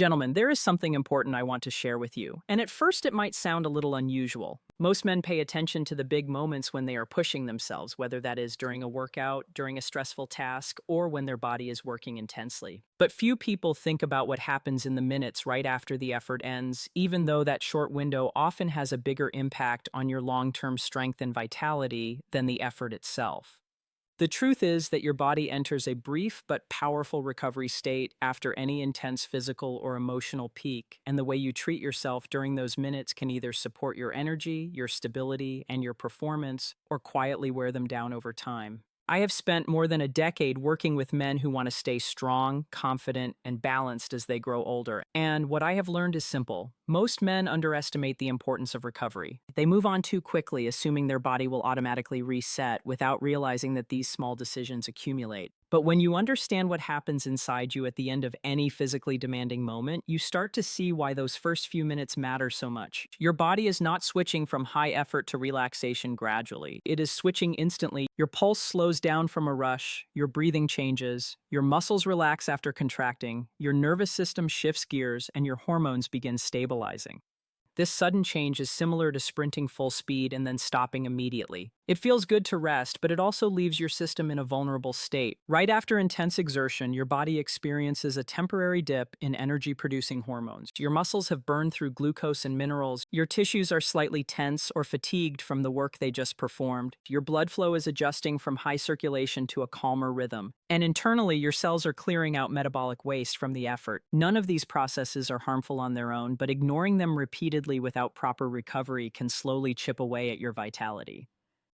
Gentlemen, there is something important I want to share with you, and at first it might sound a little unusual. Most men pay attention to the big moments when they are pushing themselves, whether that is during a workout, during a stressful task, or when their body is working intensely. But few people think about what happens in the minutes right after the effort ends, even though that short window often has a bigger impact on your long-term strength and vitality than the effort itself. The truth is that your body enters a brief but powerful recovery state after any intense physical or emotional peak, and the way you treat yourself during those minutes can either support your energy, your stability, and your performance, or quietly wear them down over time. I have spent more than a decade working with men who want to stay strong, confident, and balanced as they grow older. And what I have learned is simple. Most men underestimate the importance of recovery. They move on too quickly, assuming their body will automatically reset without realizing that these small decisions accumulate. But when you understand what happens inside you at the end of any physically demanding moment, you start to see why those first few minutes matter so much. Your body is not switching from high effort to relaxation gradually. It is switching instantly. Your pulse slows down from a rush, your breathing changes, your muscles relax after contracting, your nervous system shifts gears, and your hormones begin stabilizing. This sudden change is similar to sprinting full speed and then stopping immediately. It feels good to rest, but it also leaves your system in a vulnerable state. Right after intense exertion, your body experiences a temporary dip in energy-producing hormones. Your muscles have burned through glucose and minerals. Your tissues are slightly tense or fatigued from the work they just performed. Your blood flow is adjusting from high circulation to a calmer rhythm. And internally, your cells are clearing out metabolic waste from the effort. None of these processes are harmful on their own, but ignoring them repeatedly without proper recovery can slowly chip away at your vitality.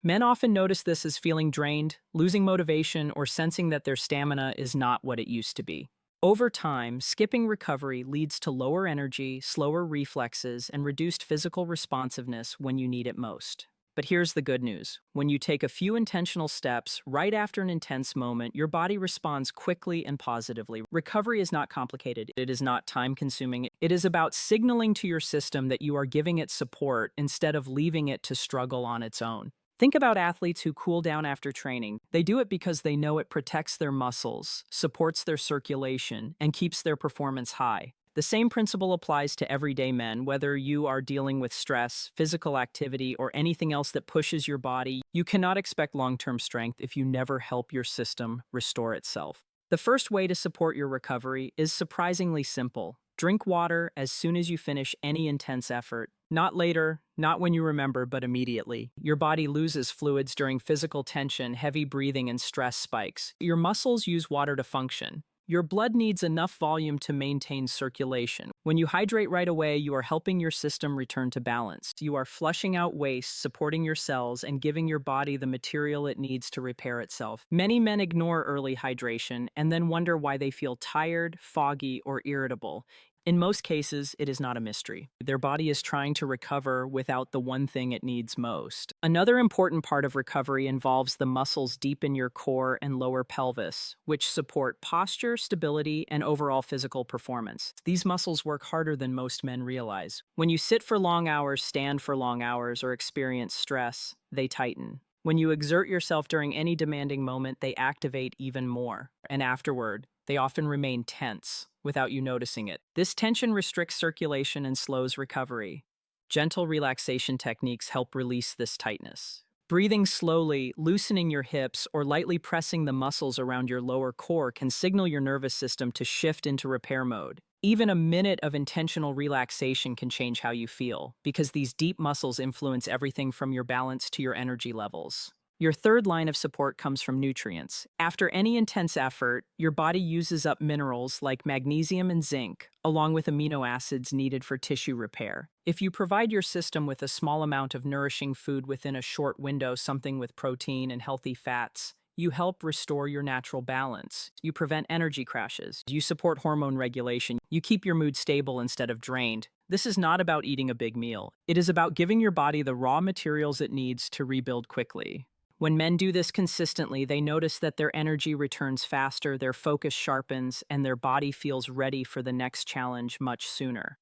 Men often notice this as feeling drained, losing motivation, or sensing that their stamina is not what it used to be. Over time, skipping recovery leads to lower energy, slower reflexes, and reduced physical responsiveness when you need it most. But here's the good news. When you take a few intentional steps right after an intense moment, your body responds quickly and positively. Recovery is not complicated. It is not time-consuming. It is about signaling to your system that you are giving it support instead of leaving it to struggle on its own. Think about athletes who cool down after training. They do it because they know it protects their muscles, supports their circulation, and keeps their performance high. The same principle applies to everyday men, whether you are dealing with stress, physical activity, or anything else that pushes your body. You cannot expect long-term strength if you never help your system restore itself. The first way to support your recovery is surprisingly simple. Drink water as soon as you finish any intense effort. Not later, not when you remember, but immediately. Your body loses fluids during physical tension, heavy breathing, and stress spikes. Your muscles use water to function. Your blood needs enough volume to maintain circulation. When you hydrate right away, you are helping your system return to balance. You are flushing out waste, supporting your cells, and giving your body the material it needs to repair itself. Many men ignore early hydration and then wonder why they feel tired, foggy, or irritable. In most cases, it is not a mystery. Their body is trying to recover without the one thing it needs most. Another important part of recovery involves the muscles deep in your core and lower pelvis, which support posture, stability, and overall physical performance. These muscles work harder than most men realize. When you sit for long hours, stand for long hours, or experience stress, they tighten. When you exert yourself during any demanding moment, they activate even more. And afterward, they often remain tense without you noticing it. This tension restricts circulation and slows recovery. Gentle relaxation techniques help release this tightness. Breathing slowly, loosening your hips, or lightly pressing the muscles around your lower core can signal your nervous system to shift into repair mode. Even a minute of intentional relaxation can change how you feel, because these deep muscles influence everything from your balance to your energy levels. Your third line of support comes from nutrients. After any intense effort, your body uses up minerals like magnesium and zinc, along with amino acids needed for tissue repair. If you provide your system with a small amount of nourishing food within a short window, something with protein and healthy fats, you help restore your natural balance. You prevent energy crashes. You support hormone regulation. You keep your mood stable instead of drained. This is not about eating a big meal. It is about giving your body the raw materials it needs to rebuild quickly. When men do this consistently, they notice that their energy returns faster, their focus sharpens, and their body feels ready for the next challenge much sooner.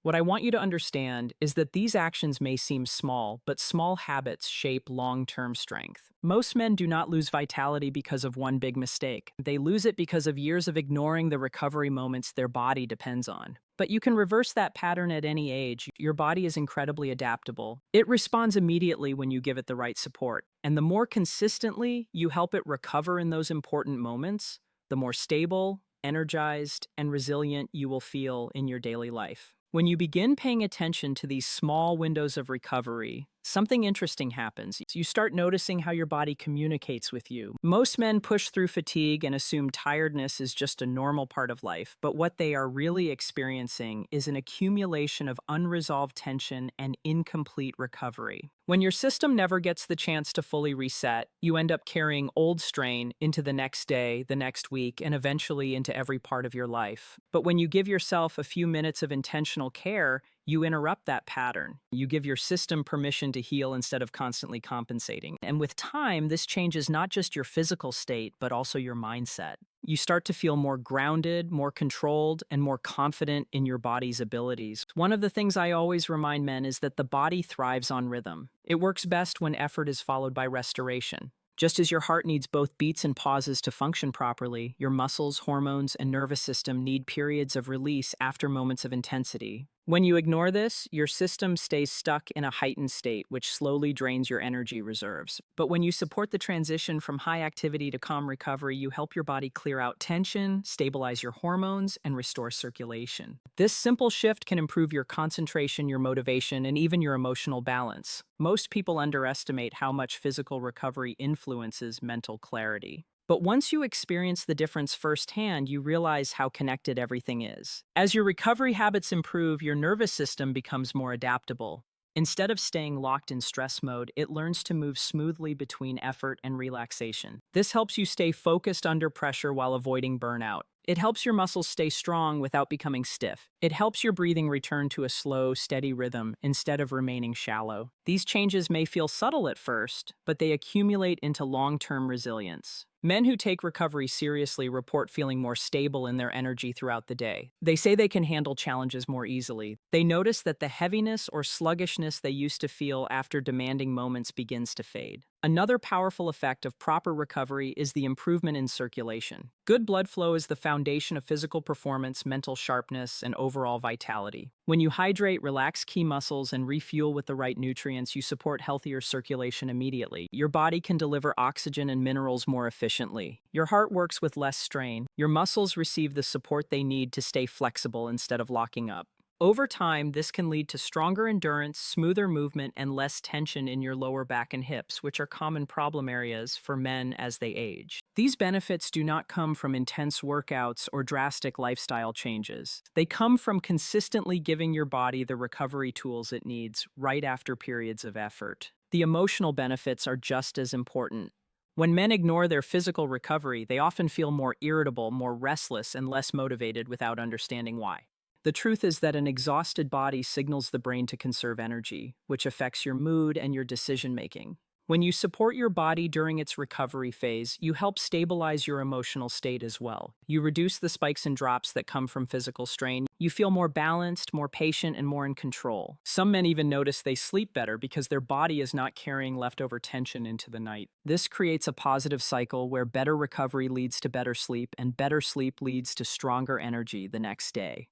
What I want you to understand is that these actions may seem small, but small habits shape long-term strength. Most men do not lose vitality because of one big mistake. They lose it because of years of ignoring the recovery moments their body depends on. but you can reverse that pattern at any age. Your body is incredibly adaptable. It responds immediately when you give it the right support. And the more consistently you help it recover in those important moments, the more stable, energized, and resilient you will feel in your daily life. When you begin paying attention to these small windows of recovery, something interesting happens. You start noticing how your body communicates with you. Most men push through fatigue and assume tiredness is just a normal part of life, but what they are really experiencing is an accumulation of unresolved tension and incomplete recovery. When your system never gets the chance to fully reset, you end up carrying old strain into the next day, the next week, and eventually into every part of your life. But when you give yourself a few minutes of intentional care, you interrupt that pattern. You give your system permission to heal instead of constantly compensating. And with time, this changes not just your physical state, but also your mindset. You start to feel more grounded, more controlled, and more confident in your body's abilities. One of the things I always remind men is that the body thrives on rhythm. It works best when effort is followed by restoration. Just as your heart needs both beats and pauses to function properly, your muscles, hormones, and nervous system need periods of release after moments of intensity. When you ignore this, your system stays stuck in a heightened state, which slowly drains your energy reserves. But when you support the transition from high activity to calm recovery, you help your body clear out tension, stabilize your hormones, and restore circulation. This simple shift can improve your concentration, your motivation, and even your emotional balance. Most people underestimate how much physical recovery influences mental clarity. But once you experience the difference firsthand, you realize how connected everything is. As your recovery habits improve, your nervous system becomes more adaptable. Instead of staying locked in stress mode, it learns to move smoothly between effort and relaxation. This helps you stay focused under pressure while avoiding burnout. It helps your muscles stay strong without becoming stiff. It helps your breathing return to a slow, steady rhythm instead of remaining shallow. These changes may feel subtle at first, but they accumulate into long-term resilience. Men who take recovery seriously report feeling more stable in their energy throughout the day. They say they can handle challenges more easily. They notice that the heaviness or sluggishness they used to feel after demanding moments begins to fade. Another powerful effect of proper recovery is the improvement in circulation. Good blood flow is the foundation of physical performance, mental sharpness, and overall vitality. When you hydrate, relax key muscles, and refuel with the right nutrients, you support healthier circulation immediately. Your body can deliver oxygen and minerals more efficiently. Your heart works with less strain. Your muscles receive the support they need to stay flexible instead of locking up. Over time, this can lead to stronger endurance, smoother movement, and less tension in your lower back and hips, which are common problem areas for men as they age. These benefits do not come from intense workouts or drastic lifestyle changes. They come from consistently giving your body the recovery tools it needs right after periods of effort. The emotional benefits are just as important. When men ignore their physical recovery, they often feel more irritable, more restless, and less motivated without understanding why. The truth is that an exhausted body signals the brain to conserve energy, which affects your mood and your decision-making. When you support your body during its recovery phase, you help stabilize your emotional state as well. You reduce the spikes and drops that come from physical strain. You feel more balanced, more patient, and more in control. Some men even notice they sleep better because their body is not carrying leftover tension into the night. This creates a positive cycle where better recovery leads to better sleep, and better sleep leads to stronger energy the next day.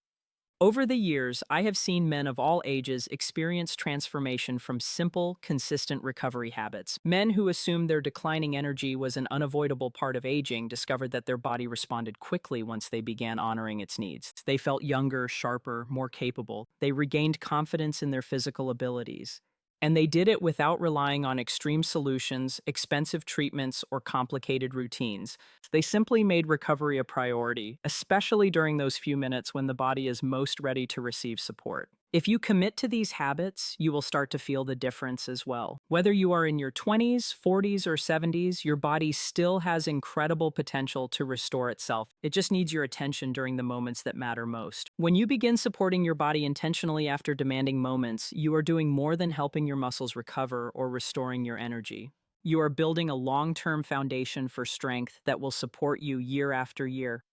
Over the years, I have seen men of all ages experience transformation from simple, consistent recovery habits. Men who assumed their declining energy was an unavoidable part of aging discovered that their body responded quickly once they began honoring its needs. They felt younger, sharper, more capable. They regained confidence in their physical abilities. And they did it without relying on extreme solutions, expensive treatments, or complicated routines. They simply made recovery a priority, especially during those few minutes when the body is most ready to receive support. If you commit to these habits, you will start to feel the difference as well. Whether you are in your 20s, 40s, or 70s, your body still has incredible potential to restore itself. It just needs your attention during the moments that matter most. When you begin supporting your body intentionally after demanding moments, you are doing more than helping your muscles recover or restoring your energy. You are building a long-term foundation for strength that will support you year after year.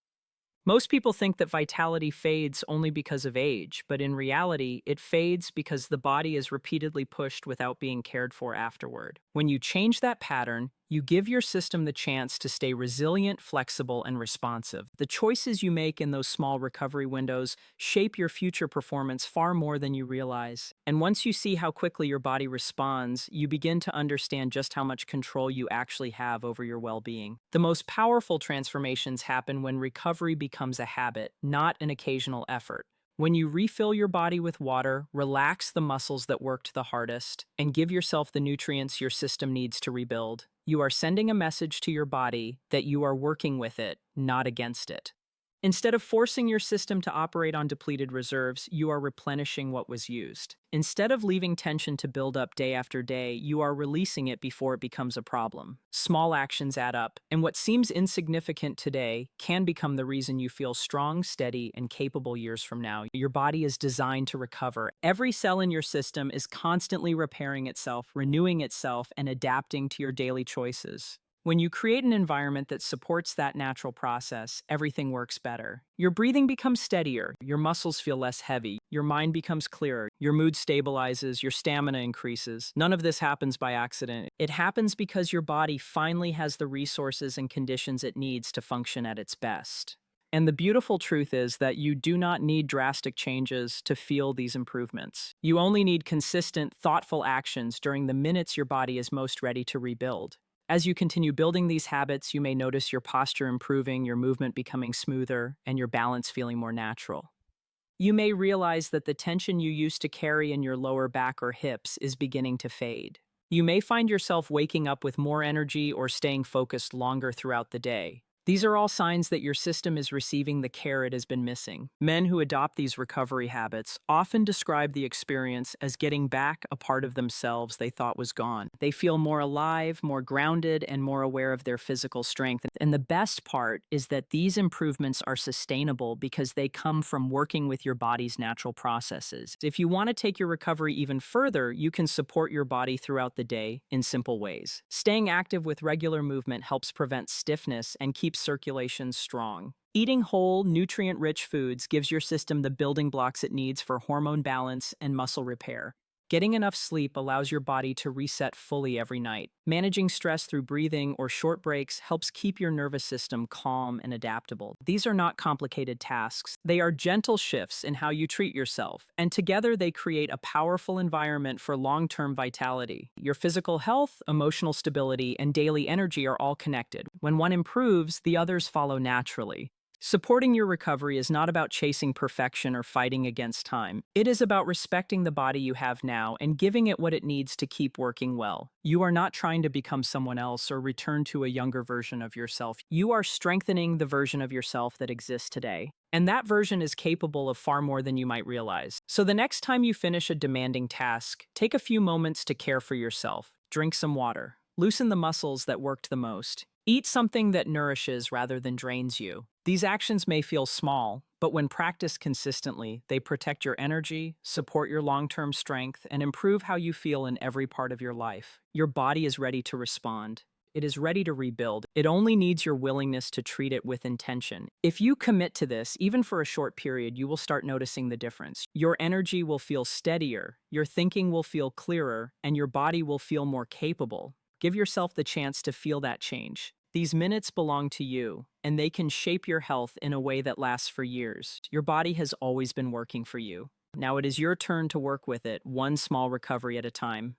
Most people think that vitality fades only because of age, but in reality, it fades because the body is repeatedly pushed without being cared for afterward. When you change that pattern, you give your system the chance to stay resilient, flexible, and responsive. The choices you make in those small recovery windows shape your future performance far more than you realize. And once you see how quickly your body responds, you begin to understand just how much control you actually have over your well-being. The most powerful transformations happen when recovery becomes a habit, not an occasional effort. When you refill your body with water, relax the muscles that worked the hardest, and give yourself the nutrients your system needs to rebuild, you are sending a message to your body that you are working with it, not against it. Instead of forcing your system to operate on depleted reserves, you are replenishing what was used. Instead of leaving tension to build up day after day, you are releasing it before it becomes a problem. Small actions add up, and what seems insignificant today can become the reason you feel strong, steady, and capable years from now. Your body is designed to recover. Every cell in your system is constantly repairing itself, renewing itself, and adapting to your daily choices. When you create an environment that supports that natural process, everything works better. Your breathing becomes steadier, your muscles feel less heavy, your mind becomes clearer, your mood stabilizes, your stamina increases. None of this happens by accident. It happens because your body finally has the resources and conditions it needs to function at its best. And the beautiful truth is that you do not need drastic changes to feel these improvements. You only need consistent, thoughtful actions during the minutes your body is most ready to rebuild. As you continue building these habits, you may notice your posture improving, your movement becoming smoother, and your balance feeling more natural. You may realize that the tension you used to carry in your lower back or hips is beginning to fade. You may find yourself waking up with more energy or staying focused longer throughout the day. These are all signs that your system is receiving the care it has been missing. Men who adopt these recovery habits often describe the experience as getting back a part of themselves they thought was gone. They feel more alive, more grounded, and more aware of their physical strength. And the best part is that these improvements are sustainable because they come from working with your body's natural processes. If you want to take your recovery even further, you can support your body throughout the day in simple ways. Staying active with regular movement helps prevent stiffness and keep circulation strong. Eating whole, nutrient-rich foods gives your system the building blocks it needs for hormone balance and muscle repair. Getting enough sleep allows your body to reset fully every night. Managing stress through breathing or short breaks helps keep your nervous system calm and adaptable. These are not complicated tasks. They are gentle shifts in how you treat yourself, and together they create a powerful environment for long-term vitality. Your physical health, emotional stability, and daily energy are all connected. When one improves, the others follow naturally. Supporting your recovery is not about chasing perfection or fighting against time. It is about respecting the body you have now and giving it what it needs to keep working well. You are not trying to become someone else or return to a younger version of yourself. You are strengthening the version of yourself that exists today. And that version is capable of far more than you might realize. So the next time you finish a demanding task, take a few moments to care for yourself. Drink some water. Loosen the muscles that worked the most. Eat something that nourishes rather than drains you. These actions may feel small, but when practiced consistently, they protect your energy, support your long-term strength, and improve how you feel in every part of your life. Your body is ready to respond. It is ready to rebuild. It only needs your willingness to treat it with intention. If you commit to this, even for a short period, you will start noticing the difference. Your energy will feel steadier, your thinking will feel clearer, and your body will feel more capable. Give yourself the chance to feel that change. These minutes belong to you, and they can shape your health in a way that lasts for years. Your body has always been working for you. Now it is your turn to work with it, one small recovery at a time.